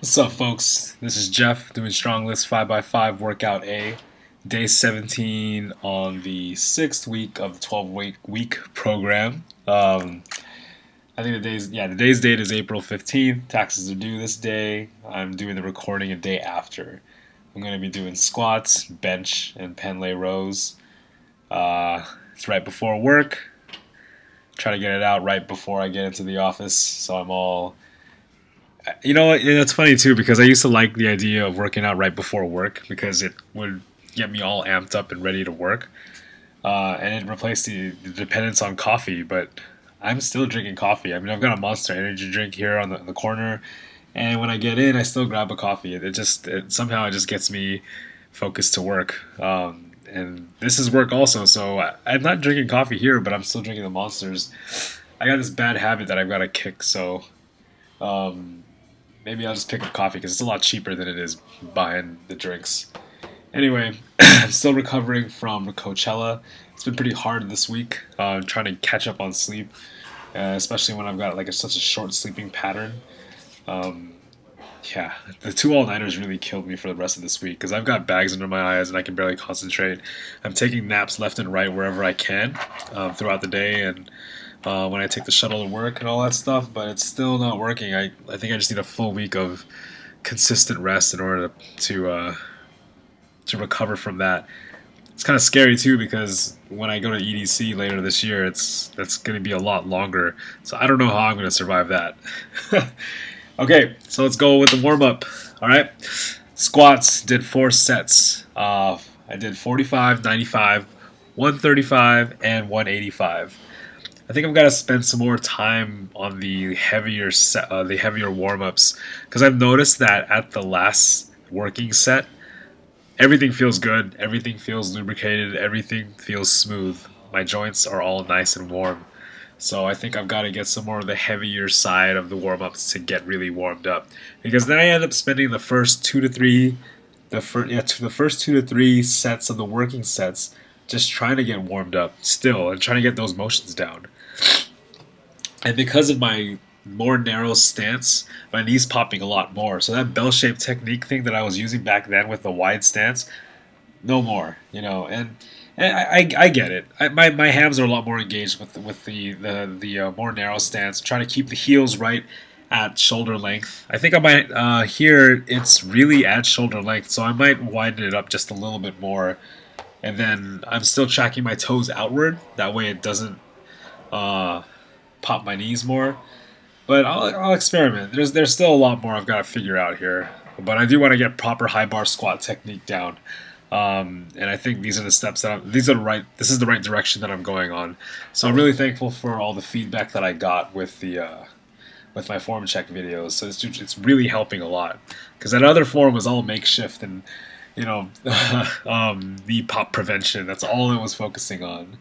What's up, folks? This is Jeff doing StrongLifts 5x5 Workout A, day 17 on the sixth week of the 12-week program. I think the day's date is April 15th. Taxes are due this day. I'm doing the recording a day after. I'm going to be doing squats, bench, and Pendlay rows. It's right before work. Try to get it out right before I get into the office, so I'm all. You know what? It's funny too because I used to like the idea of working out right before work because it would get me all amped up and ready to work, and it replaced the dependence on coffee. But I'm still drinking coffee. I mean, I've got a Monster Energy drink here on the corner, and when I get in, I still grab a coffee. Somehow it just gets me focused to work. And this is work also, so I'm not drinking coffee here, but I'm still drinking the Monsters. I got this bad habit that I've got to kick, so. Um, Maybe I'll just pick up coffee because it's a lot cheaper than it is buying the drinks. Anyway, I'm still recovering from Coachella. It's been pretty hard this week, trying to catch up on sleep, especially when I've got such a short sleeping pattern. Um, yeah, the two all-nighters really killed me for the rest of this week because I've got bags under my eyes and I can barely concentrate. I'm taking naps left and right wherever I can throughout the day and when I take the shuttle to work and all that stuff, but it's still not working. I think I just need a full week of consistent rest in order to recover from that. It's kind of scary too because when I go to EDC later this year, that's going to be a lot longer. So I don't know how I'm going to survive that. Okay, so let's go with the warm up. All right, squats did 4 sets. I did 45, 95, 135, and 185. I think I've got to spend some more time on the heavier warm ups because I've noticed that at the last working set, everything feels good, everything feels lubricated, everything feels smooth. My joints are all nice and warm. So I think I've got to get some more of the heavier side of the warm ups to get really warmed up because then I end up spending the first 2 to 3 the first 2 to 3 sets of the working sets just trying to get warmed up still and trying to get those motions down. And because of my more narrow stance, my knees popping a lot more. So that bell-shaped technique thing that I was using back then with the wide stance, no more, and I get it. My hams are a lot more engaged with the more narrow stance, trying to keep the heels right at shoulder length. I think I might here it's really at shoulder length, so I might widen it up just a little bit more, and then I'm still tracking my toes outward. That way it doesn't uh, pop my knees more. But I'll experiment. There's still a lot more I've got to figure out here. But I do want to get proper high bar squat technique down. And I think these are the steps these are the right. This is the right direction that I'm going on. So I'm really thankful for all the feedback that I got with my form check videos. So it's really helping a lot because that other form was all makeshift and you know the pop prevention. That's all it was focusing on.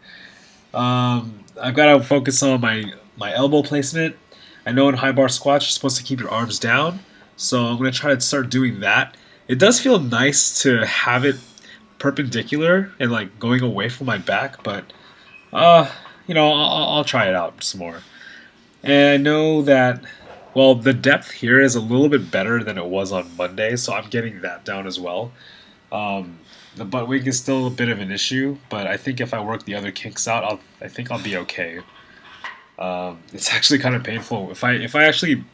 I've got to focus on my elbow placement. I know in high bar squats you're supposed to keep your arms down, so I'm going to try to start doing that. It does feel nice to have it perpendicular and like going away from my back, but uh, I'll try it out some more. And I know that well the depth here is a little bit better than it was on Monday, so I'm getting that down as well. Um, the butt wig is still a bit of an issue, but I think if I work the other kinks out, I think I'll be okay. It's actually kind of painful. If I actually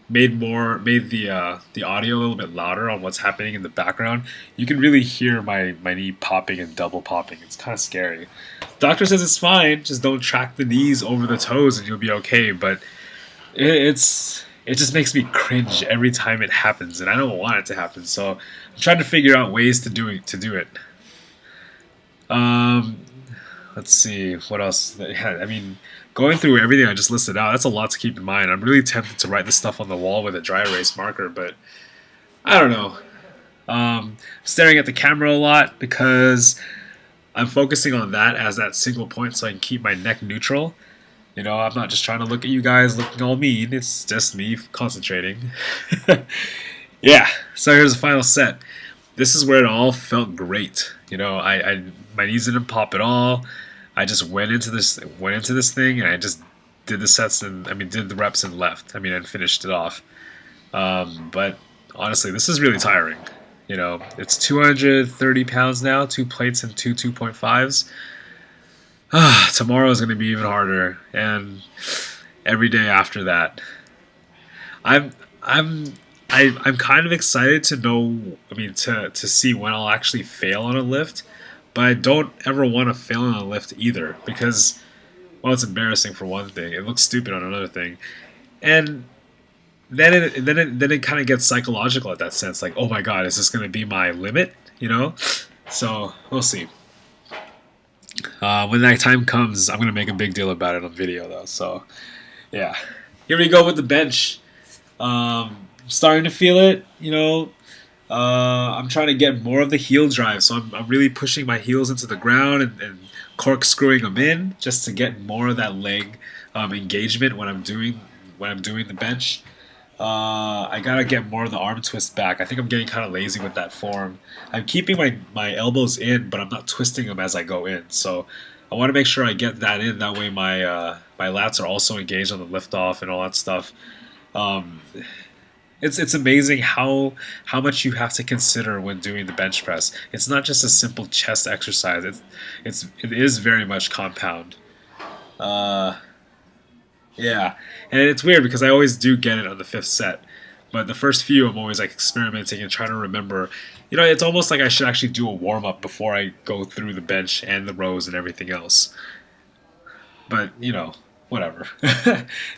made the audio a little bit louder on what's happening in the background, you can really hear my knee popping and double popping. It's kind of scary. Doctor says it's fine. Just don't track the knees over the toes and you'll be okay. But it just makes me cringe every time it happens, and I don't want it to happen. So I'm trying to figure out ways to do it. Um, let's see what else. Yeah, I mean, going through everything I just listed out, that's a lot to keep in mind. I'm really tempted to write this stuff on the wall with a dry erase marker, but I don't know. Staring at the camera a lot because I'm focusing on that as that single point so I can keep my neck neutral. I'm not just trying to look at you guys looking all mean. It's just me concentrating. Yeah, so here's the final set. This is where it all felt great. My knees didn't pop at all. I just went into this thing and I just did the sets and did the reps and left. And finished it off. But honestly, this is really tiring. It's 230 pounds now, two plates and two 2.5s. Tomorrow is going to be even harder, and every day after that. I'm I'm I'm kind of excited to know. I mean, to see when I'll actually fail on a lift, but I don't ever want to fail on a lift either because, well, it's embarrassing for one thing. It looks stupid on another thing, and then it kind of gets psychological at that sense. Like, oh my god, is this going to be my limit? So we'll see. When that time comes, I'm going to make a big deal about it on video though. So yeah, here we go with the bench. Starting to feel it. I'm trying to get more of the heel drive, so I'm really pushing my heels into the ground and corkscrewing them in just to get more of that leg engagement when I'm doing the bench. I gotta get more of the arm twist back. I think I'm getting kind of lazy with that form. I'm keeping my elbows in, but I'm not twisting them as I go in. So I want to make sure I get that in. That way my lats are also engaged on the lift off and all that stuff. Um, it's amazing how much you have to consider when doing the bench press. It's not just a simple chest exercise. It is very much compound. Uh, yeah, and it's weird because I always do get it on the fifth set, but the first few I'm always like experimenting and trying to remember. It's almost like I should actually do a warm up before I go through the bench and the rows and everything else. But whatever.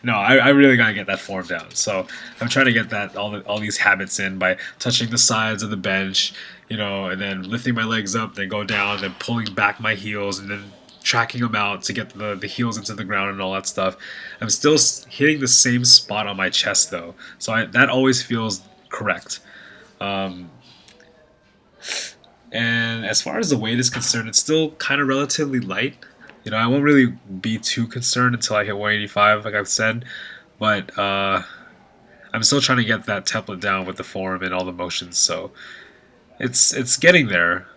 No, I really gotta get that form down. So I'm trying to get that all these habits in by touching the sides of the bench, and then lifting my legs up, then go down, then pulling back my heels, and then tracking them out to get the heels into the ground and all that stuff. I'm still hitting the same spot on my chest though, so that always feels correct. Um, and as far as the weight is concerned, it's still kind of relatively light. I won't really be too concerned until I hit 185, like I've said. But I'm still trying to get that template down with the form and all the motions. So it's getting there.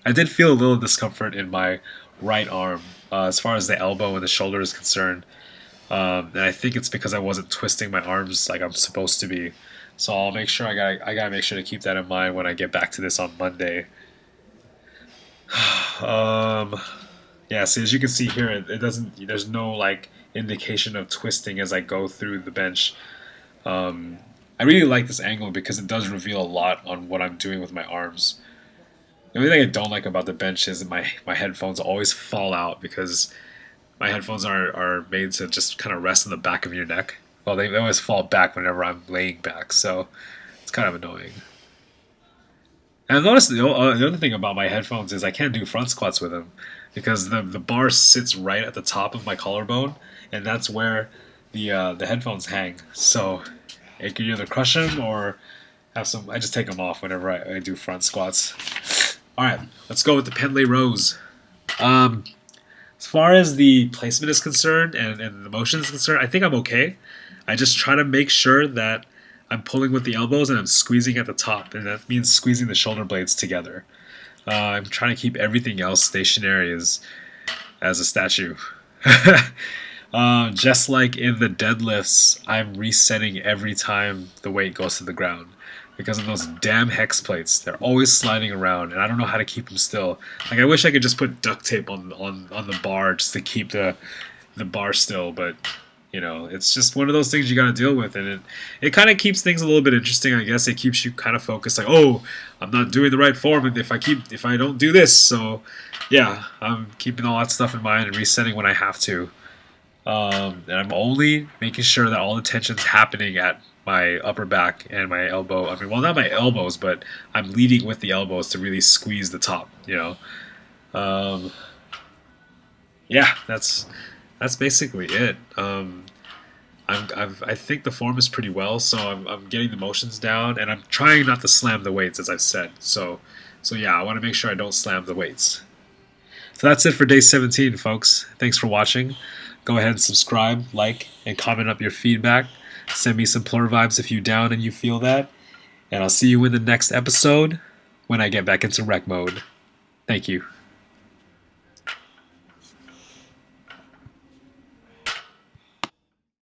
I did feel a little discomfort in my right arm as far as the elbow and the shoulder is concerned. And I think it's because I wasn't twisting my arms like I'm supposed to be. So I'll make sure I gotta make sure to keep that in mind when I get back to this on Monday. um, Yeah, see, as you can see here, it doesn't. There's no like indication of twisting as I go through the bench. Um, I really like this angle because it does reveal a lot on what I'm doing with my arms. The only thing I don't like about the bench is that my headphones always fall out because my headphones are made to just kind of rest in the back of your neck. Well, they always fall back whenever I'm laying back, so it's kind of annoying. And I've noticed the other thing about my headphones is I can't do front squats with them because the bar sits right at the top of my collarbone, and that's where the headphones hang. So it could either crush them or have some. I just take them off whenever I do front squats. All right, let's go with the Pendlay rows. Um, as far as the placement is concerned and the motion is concerned, I think I'm okay. I just try to make sure that I'm pulling with the elbows and I'm squeezing at the top, and that means squeezing the shoulder blades together. I'm trying to keep everything else stationary as a statue. Just like in the deadlifts, I'm resetting every time the weight goes to the ground because of those damn hex plates. They're always sliding around, and I don't know how to keep them still. Like I wish I could just put duct tape on the bar just to keep the bar still, but it's just one of those things you got to deal with, and it kind of keeps things a little bit interesting. I guess it keeps you kind of focused, like, oh, I'm not doing the right form, and if I don't do this, so yeah, I'm keeping all that stuff in mind and resetting when I have to. And I'm only making sure that all the tension's happening at my upper back and my elbow. I mean, well, not my elbows, but I'm leading with the elbows to really squeeze the top. Um, yeah, that's basically it. I think the form is pretty well, so I'm getting the motions down, and I'm trying not to slam the weights, as I've said. So yeah, I want to make sure I don't slam the weights. So that's it for day 17, folks. Thanks for watching. Go ahead and subscribe, like, and comment up your feedback. Send me some plur vibes if you're down and you feel that. And I'll see you in the next episode when I get back into rec mode. Thank you.